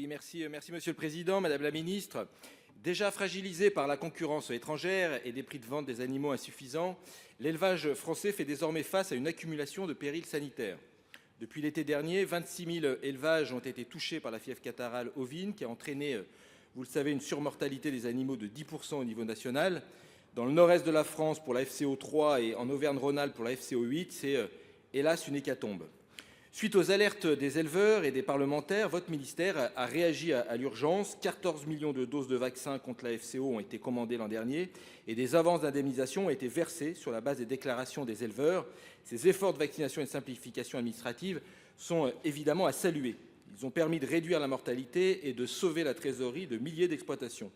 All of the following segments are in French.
Oui, merci Monsieur le Président, Madame la Ministre. Déjà fragilisé par la concurrence étrangère et des prix de vente des animaux insuffisants, l'élevage français fait désormais face à une accumulation de périls sanitaires. Depuis l'été dernier, 26 000 élevages ont été touchés par la fièvre catarrhale ovine qui a entraîné, vous le savez, une surmortalité des animaux de 10% au niveau national. Dans le nord-est de la France pour la FCO 3 et en Auvergne-Rhône-Alpes pour la FCO 8, c'est hélas une hécatombe. Suite aux alertes des éleveurs et des parlementaires, votre ministère a réagi à l'urgence. 14 millions de doses de vaccins contre la FCO ont été commandées l'an dernier et des avances d'indemnisation ont été versées sur la base des déclarations des éleveurs. Ces efforts de vaccination et de simplification administrative sont évidemment à saluer. Ils ont permis de réduire la mortalité et de sauver la trésorerie de milliers d'exploitations.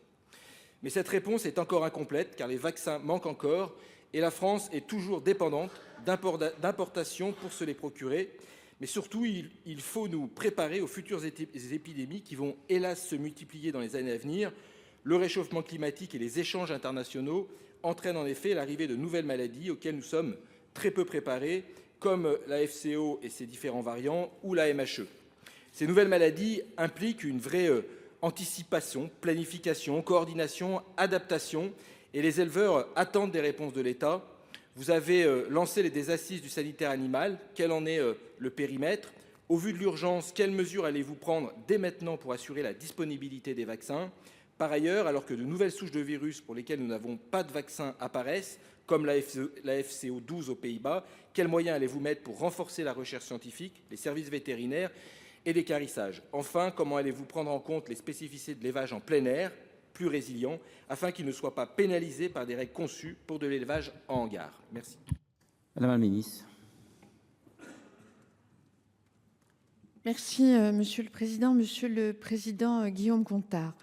Mais cette réponse est encore incomplète car les vaccins manquent encore et la France est toujours dépendante d'importations pour se les procurer. Mais surtout, il faut nous préparer aux futures épidémies qui vont hélas se multiplier dans les années à venir. Le réchauffement climatique et les échanges internationaux entraînent en effet l'arrivée de nouvelles maladies auxquelles nous sommes très peu préparés, comme la FCO et ses différents variants ou la MHE. Ces nouvelles maladies impliquent une vraie anticipation, planification, coordination, adaptation, et les éleveurs attendent des réponses de l'État. Vous avez lancé des assises du sanitaire animal. Quel en est le périmètre? Au vu de l'urgence, quelles mesures allez-vous prendre dès maintenant pour assurer la disponibilité des vaccins? Par ailleurs, alors que de nouvelles souches de virus pour lesquelles nous n'avons pas de vaccin apparaissent, comme la FCO 12 aux Pays-Bas, quels moyens allez-vous mettre pour renforcer la recherche scientifique, les services vétérinaires et l'équarrissage? Enfin, comment allez-vous prendre en compte les spécificités de l'élevage en plein air, plus résilient, afin qu'il ne soit pas pénalisé par des règles conçues pour de l'élevage en hangar? Merci. Madame la ministre. Merci, Monsieur le Président Guillaume Gontard.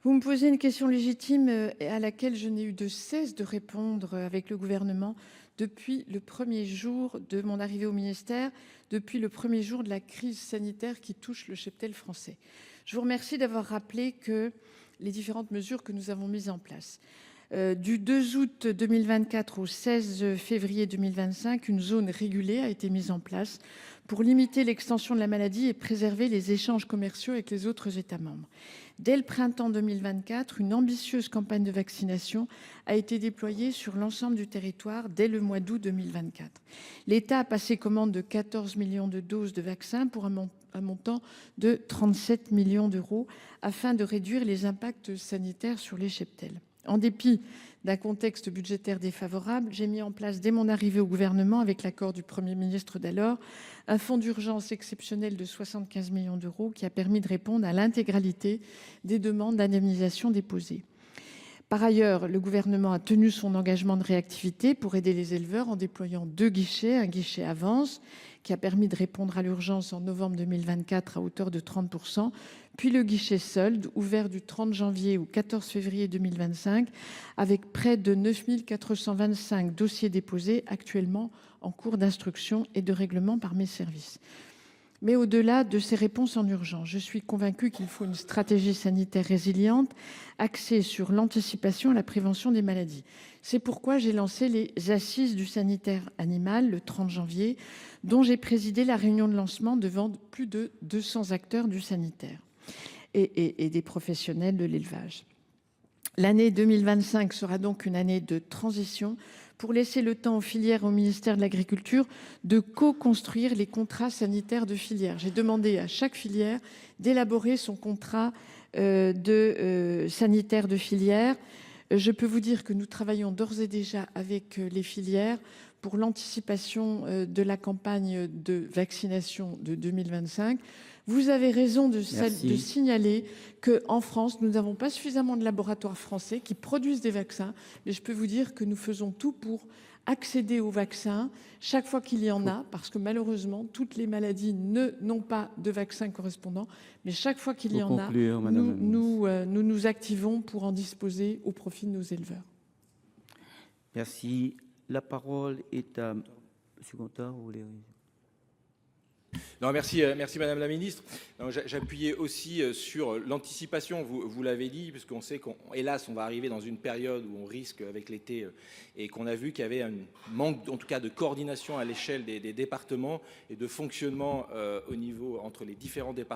Vous me posez une question légitime à laquelle je n'ai eu de cesse de répondre avec le gouvernement depuis le premier jour de mon arrivée au ministère, depuis le premier jour de la crise sanitaire qui touche le cheptel français. Je vous remercie d'avoir rappelé que les différentes mesures que nous avons mises en place. Du 2 août 2024 au 16 février 2025, une zone régulée a été mise en place pour limiter l'extension de la maladie et préserver les échanges commerciaux avec les autres États membres. Dès le printemps 2024, une ambitieuse campagne de vaccination a été déployée sur l'ensemble du territoire dès le mois d'août 2024. L'État a passé commande de 14 millions de doses de vaccins pour un montant de 37 millions d'euros afin de réduire les impacts sanitaires sur les cheptels. En dépit d'un contexte budgétaire défavorable, j'ai mis en place dès mon arrivée au gouvernement, avec l'accord du Premier ministre d'alors, un fonds d'urgence exceptionnel de 75 millions d'euros qui a permis de répondre à l'intégralité des demandes d'indemnisation déposées. Par ailleurs, le gouvernement a tenu son engagement de réactivité pour aider les éleveurs en déployant 2 guichets. Un guichet avance qui a permis de répondre à l'urgence en novembre 2024 à hauteur de 30%, puis le guichet solde ouvert du 30 janvier au 14 février 2025 avec près de 9 425 dossiers déposés actuellement en cours d'instruction et de règlement par mes services. Mais au-delà de ces réponses en urgence, je suis convaincue qu'il faut une stratégie sanitaire résiliente axée sur l'anticipation et la prévention des maladies. C'est pourquoi j'ai lancé les assises du sanitaire animal le 30 janvier, dont j'ai présidé la réunion de lancement devant plus de 200 acteurs du sanitaire et des professionnels de l'élevage. L'année 2025 sera donc une année de transition pour laisser le temps aux filières et au ministère de l'Agriculture de co-construire les contrats sanitaires de filière. J'ai demandé à chaque filière d'élaborer son contrat sanitaire de filière. Je peux vous dire que nous travaillons d'ores et déjà avec les filières pour l'anticipation de la campagne de vaccination de 2025. Vous avez raison de signaler qu'en France, nous n'avons pas suffisamment de laboratoires français qui produisent des vaccins. Mais je peux vous dire que nous faisons tout pour accéder aux vaccins chaque fois qu'il y en a, parce que malheureusement, toutes les maladies n'ont pas de vaccin correspondant. Mais chaque fois qu'il y en a, nous nous activons pour en disposer au profit de nos éleveurs. Merci. La parole est à M. Gontard. Non, merci Madame la Ministre. J'appuyais aussi sur l'anticipation, vous l'avez dit, puisqu'on sait qu'hélas, on va arriver dans une période où on risque avec l'été et qu'on a vu qu'il y avait un manque, en tout cas, de coordination à l'échelle des départements et de fonctionnement au niveau entre les différents départements.